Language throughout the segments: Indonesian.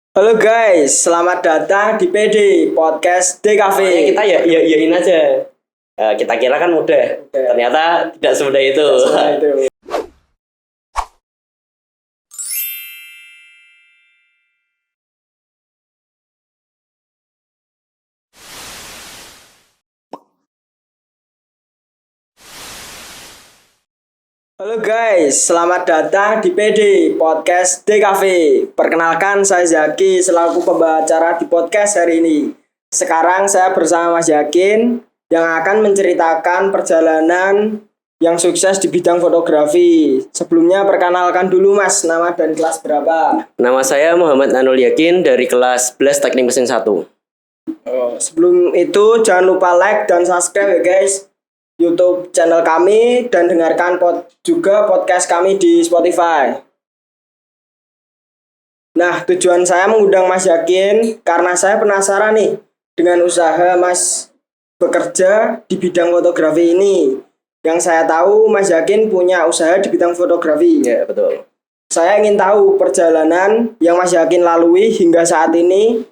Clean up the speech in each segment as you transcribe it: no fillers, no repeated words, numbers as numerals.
Halo guys, selamat datang di PD Podcast DKV. Awalnya kita yain aja. Kita kira kan mudah. Ternyata tidak semudah itu. Halo guys, selamat datang di PD Podcast DKV. Perkenalkan, saya Zaki selaku pembawa di podcast hari ini. Sekarang saya bersama Mas Yakin yang akan menceritakan perjalanan yang sukses di bidang fotografi. Sebelumnya perkenalkan dulu Mas, nama dan kelas berapa? Nama saya Muhammad Anul Yakin dari kelas 11 Teknik Mesin 1. Sebelum itu jangan lupa like dan subscribe ya guys YouTube channel kami dan dengarkan juga podcast kami di Spotify. Nah, tujuan saya mengundang Mas Yakin karena saya penasaran nih dengan usaha Mas bekerja di bidang fotografi ini. Yang saya tahu Mas Yakin punya usaha di bidang fotografi. Ya, betul. Saya ingin tahu perjalanan yang Mas Yakin lalui hingga saat ini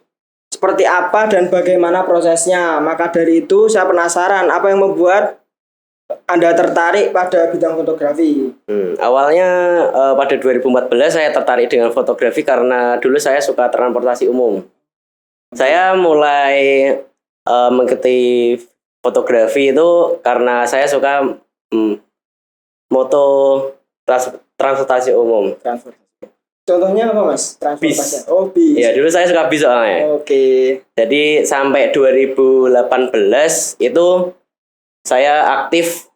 seperti apa dan bagaimana prosesnya. Maka dari itu saya penasaran apa yang membuat Anda tertarik pada bidang fotografi. Awalnya pada 2014 saya tertarik dengan fotografi karena dulu saya suka transportasi umum. Saya mulai mengikuti fotografi itu karena saya suka moto transportasi umum. Contohnya apa Mas? Bis. Oh, bis. Ya, dulu saya suka bis soalnya. Oke. Jadi sampai 2018 itu saya aktif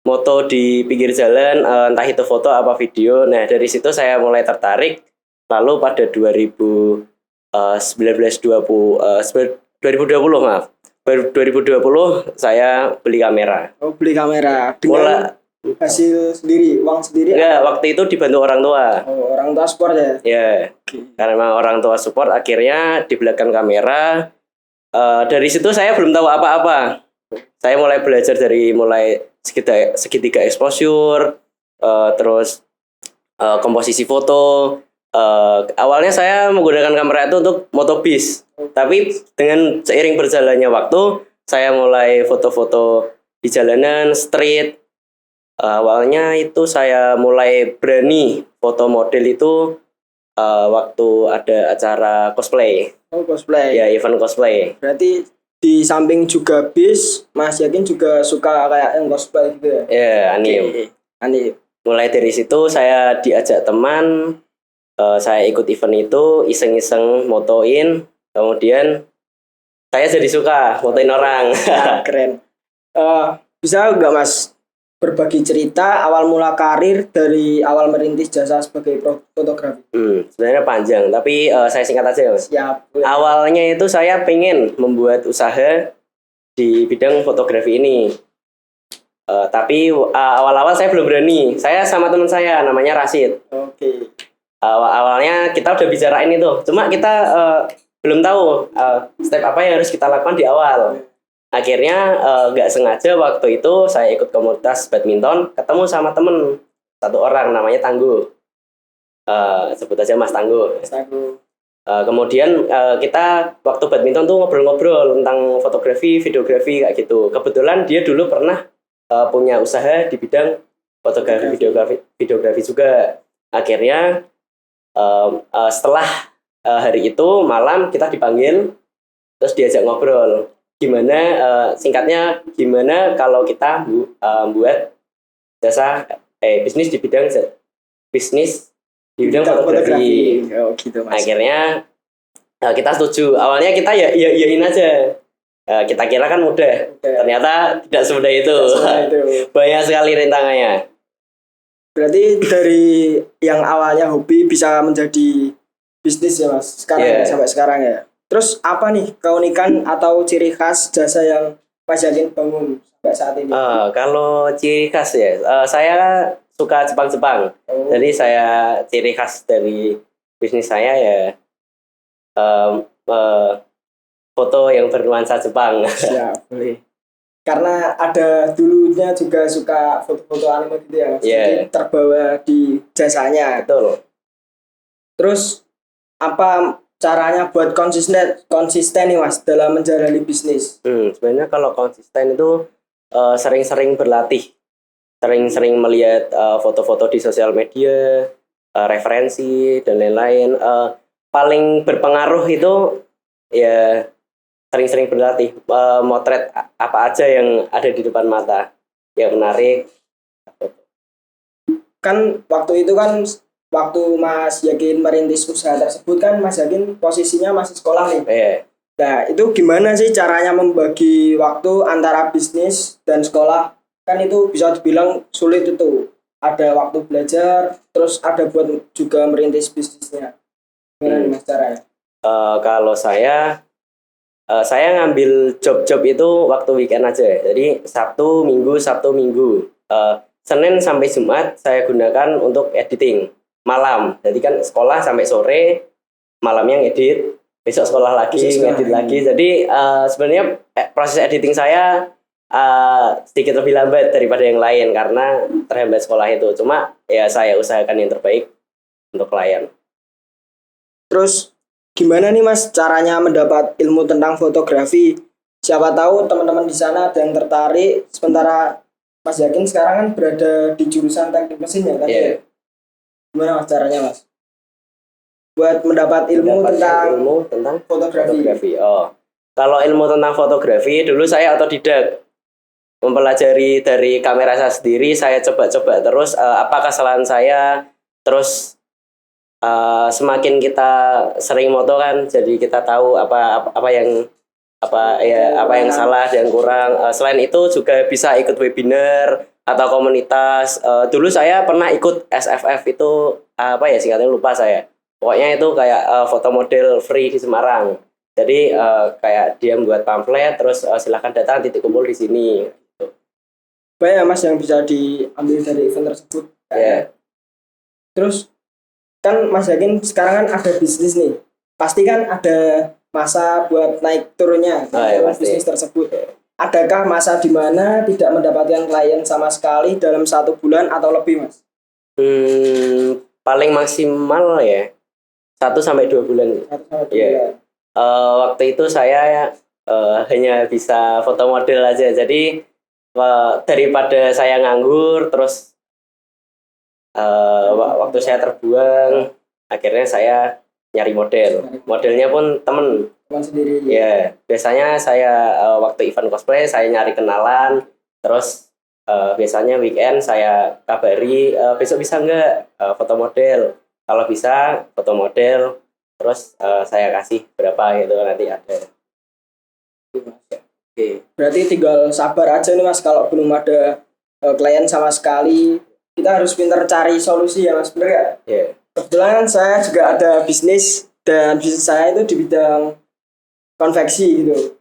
moto di pinggir jalan, entah itu foto apa video. Nah, dari situ saya mulai tertarik. Lalu pada 2020 maaf. 2020 saya beli kamera. Oh, beli kamera dengan hasil sendiri, uang sendiri? Enggak, waktu itu dibantu orang tua. Oh, orang tua support ya? Ya, karena memang orang tua support, akhirnya dibelikan kamera. Dari situ saya belum tahu apa-apa. Saya mulai belajar dari segitiga exposure, terus komposisi foto. Awalnya saya menggunakan kamera itu untuk motobis, tapi dengan seiring berjalannya waktu, saya mulai foto-foto di jalanan, street. Awalnya itu saya mulai berani foto model itu waktu ada acara cosplay. Oh, cosplay. Ya, event cosplay. Berarti di samping juga bis, Mas Yakin juga suka kayak yang cosplay gitu ya? Ya, anime. Anime. Mulai dari situ saya diajak teman, saya ikut event itu, iseng-iseng motoin, kemudian saya jadi suka motoin orang. Nah, keren. Bisa nggak Mas berbagi cerita awal mula karir dari awal merintis jasa sebagai fotografi? Sebenarnya panjang, tapi saya singkat aja Mas. Siap. Awalnya itu saya pengen membuat usaha di bidang fotografi ini. Tapi awal-awal saya belum berani. Saya sama teman saya namanya Rashid. Oke. Awalnya kita udah bicarain itu, cuma kita belum tahu step apa yang harus kita lakukan di awal. Akhirnya nggak sengaja waktu itu saya ikut komunitas badminton, ketemu sama temen satu orang namanya Tangguh. Sebut aja Mas Tangguh. Mas Tangguh. Kemudian kita waktu badminton tuh ngobrol-ngobrol tentang fotografi, videografi kayak gitu. Kebetulan dia dulu pernah punya usaha di bidang fotografi, videografi juga. Akhirnya setelah hari itu malam kita dipanggil, terus diajak ngobrol. Singkatnya gimana kalau kita buat jasa bisnis di bidang fotografi. Oh, gitu, Mas. Akhirnya kita setuju. Awalnya kita yain aja. Kita kira kan mudah. Ternyata tidak semudah itu. Banyak sekali rintangannya. Berarti dari yang awalnya hobi bisa menjadi bisnis ya Mas. Sekarang sampai sekarang ya. Terus apa nih keunikan atau ciri khas jasa yang Mas Yakin bangun sampai saat ini? Kalau ciri khas ya, saya suka Jepang-Jepang. Jadi saya ciri khas dari bisnis saya ya foto yang bernuansa Jepang. Siap, boleh. Karena ada dulunya juga suka foto-foto anime gitu ya Mas. Jadi terbawa di jasanya. Betul. Terus apa caranya buat konsisten nih Mas dalam menjalani bisnis? Sebenarnya kalau konsisten itu sering-sering berlatih, sering-sering melihat foto-foto di sosial media, referensi dan lain-lain. Paling berpengaruh itu ya sering-sering berlatih, motret apa aja yang ada di depan mata yang menarik. Kan waktu itu kan waktu Mas Yakin merintis usaha tersebut kan Mas Yakin posisinya masih sekolah nih. Nah, itu gimana sih caranya membagi waktu antara bisnis dan sekolah? Kan itu bisa dibilang sulit itu. Ada waktu belajar, terus ada buat juga merintis bisnisnya. Gimana nih Mas caranya? Kalau saya ngambil job-job itu waktu weekend aja. Jadi Sabtu Minggu. Senin sampai Jumat saya gunakan untuk editing malam. Jadi kan sekolah sampai sore, malamnya ngedit, besok sekolah lagi, ngedit lagi. Jadi sebenarnya proses editing saya sedikit lebih lambat daripada yang lain karena terhambat sekolah itu. Cuma ya saya usahakan yang terbaik untuk klien. Terus gimana nih Mas caranya mendapat ilmu tentang fotografi? Siapa tahu teman-teman di sana ada yang tertarik. Sementara Mas Yakin sekarang kan berada di jurusan teknik mesin ya kan? Yeah. Gimana Mas caranya Mas? Buat mendapat ilmu tentang fotografi. Kalau ilmu tentang fotografi dulu saya otodidak, mempelajari dari kamera saya sendiri. Saya coba-coba terus apa kesalahan saya. Terus semakin kita sering moto kan, jadi kita tahu apa yang salah dan kurang. Selain itu juga bisa ikut webinar atau komunitas. Dulu saya pernah ikut SFF itu singkatnya lupa saya. Pokoknya itu kayak foto model free di Semarang. Jadi kayak dia membuat pamflet, terus silahkan datang titik kumpul di sini. Banyak Mas yang bisa diambil dari event tersebut. Yeah. Terus kan Mas Yakin sekarang kan ada bisnis nih. Pasti kan ada masa buat naik turunnya bisnis tersebut. Adakah masa di mana tidak mendapatkan klien sama sekali dalam 1 bulan atau lebih Mas? Paling maksimal ya 1-2 bulan. Waktu itu saya hanya bisa foto model aja. Jadi daripada saya nganggur terus waktu saya terbuang, akhirnya saya nyari modelnya pun teman sendiri. Ya, biasanya saya waktu event cosplay saya nyari kenalan, terus biasanya weekend saya kabari besok bisa nggak foto model. Kalau bisa foto model, terus saya kasih berapa gitu nanti ada. Oke. Berarti tinggal sabar aja nih Mas, kalau belum ada klien sama sekali. Kita harus pintar cari solusi ya Mas, bener ya? Yeah. Kebetulan saya juga ada bisnis, dan bisnis saya itu di bidang konveksi gitu.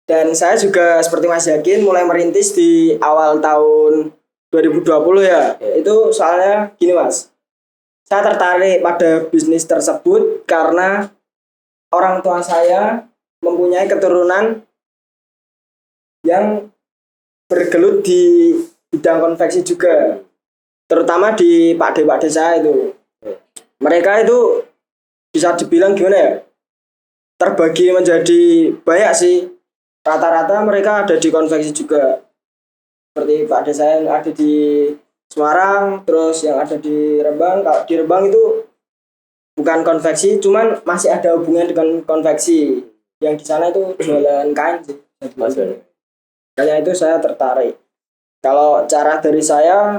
Dan saya juga seperti Mas Yakin mulai merintis di awal tahun 2020 ya. Yeah. Itu soalnya gini Mas, saya tertarik pada bisnis tersebut karena orang tua saya mempunyai keturunan yang bergelut di bidang konveksi juga. Terutama di Pak De saya itu. Mereka itu bisa dibilang gimana ya, terbagi menjadi banyak sih. Rata-rata mereka ada di konveksi juga. Seperti Pak De saya yang ada di Semarang, terus yang ada di Rembang. Kalau di Rembang itu bukan konveksi, cuman masih ada hubungan dengan konveksi. Yang di sana itu jualan kain sih. Makanya itu saya tertarik. Kalau cara dari saya,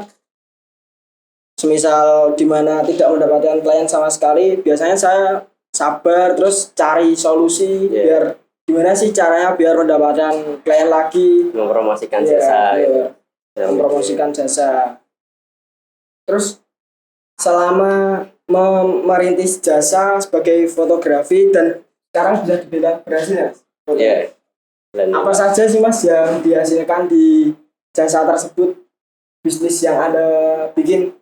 semisal dimana tidak mendapatkan klien sama sekali, biasanya saya sabar terus cari solusi biar gimana sih caranya biar mendapatkan klien lagi, mempromosikan jasa gitu. Mempromosikan jasa. Terus selama merintis jasa sebagai fotografi dan sekarang bisa dibilang berhasil ya? Apa saja sih Mas yang dihasilkan di jasa tersebut, bisnis yang Anda bikin?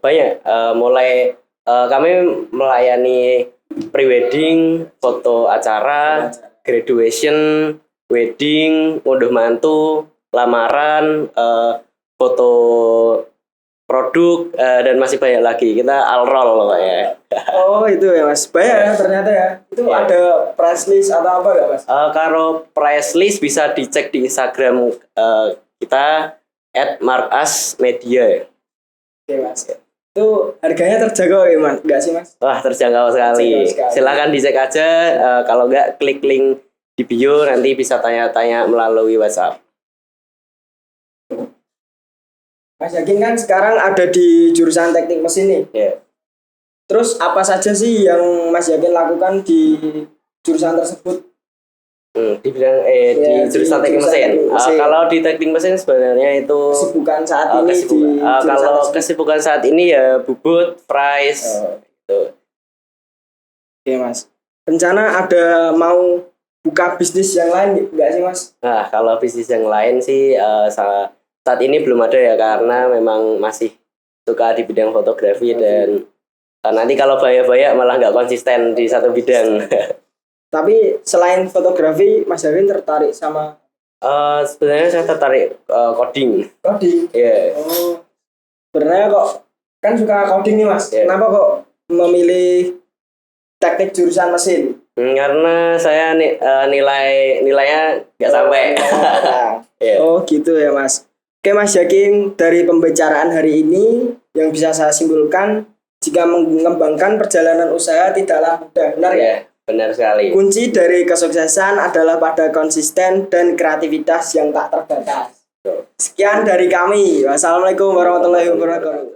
Banyak, mulai kami melayani prewedding, foto acara, graduation, wedding, ngunduh mantu, lamaran, foto produk, dan masih banyak lagi. Kita all roll pokoknya. Oh itu ya mas, banyak ya ternyata ya. Itu Iya. ada press list atau apa gak mas? Kalau price list bisa dicek di Instagram kita @markusmedia. Oke mas. Itu harganya terjangkau ya mas, enggak sih mas? Wah, terjangkau sekali. Terjangkau sekali. Silakan dicek aja. Kalau nggak, klik link di bio, nanti bisa tanya-tanya melalui WhatsApp. Mas Yakin kan sekarang ada di jurusan teknik mesin nih. Ya. Terus apa saja sih yang Mas Yakin lakukan di jurusan tersebut? Di bidang di Ya, jurusan di teknik jurusan mesin. teknik mesin. Kalau di teknik mesin sebenarnya itu Kesibukan saat ini di jurusan kalau tersebut. kesibukan saat ini ya bubut, price, gitu. Oke mas. Rencana ada mau buka bisnis yang lain nggak sih mas? Nah, kalau bisnis yang lain sih saat ini belum ada ya, karena memang masih suka di bidang fotografi dan nanti kalau banyak-banyak malah nggak konsisten di satu bidang. Tapi selain fotografi, Mas Yakin tertarik sama Sebenarnya saya tertarik coding. coding. Ya. Oh, sebenarnya kok kan suka coding nih mas. Yeah. Kenapa kok memilih teknik jurusan mesin? Karena saya nilainya nggak sampai. Yeah. Oh gitu ya mas. Oke Mas Yakin, dari pembicaraan hari ini yang bisa saya simpulkan, jika mengembangkan perjalanan usaha tidaklah mudah, benar ya? Benar sekali. Kunci dari kesuksesan adalah pada konsisten dan kreativitas yang tak terbatas. Sekian dari kami. Wassalamualaikum warahmatullahi wabarakatuh.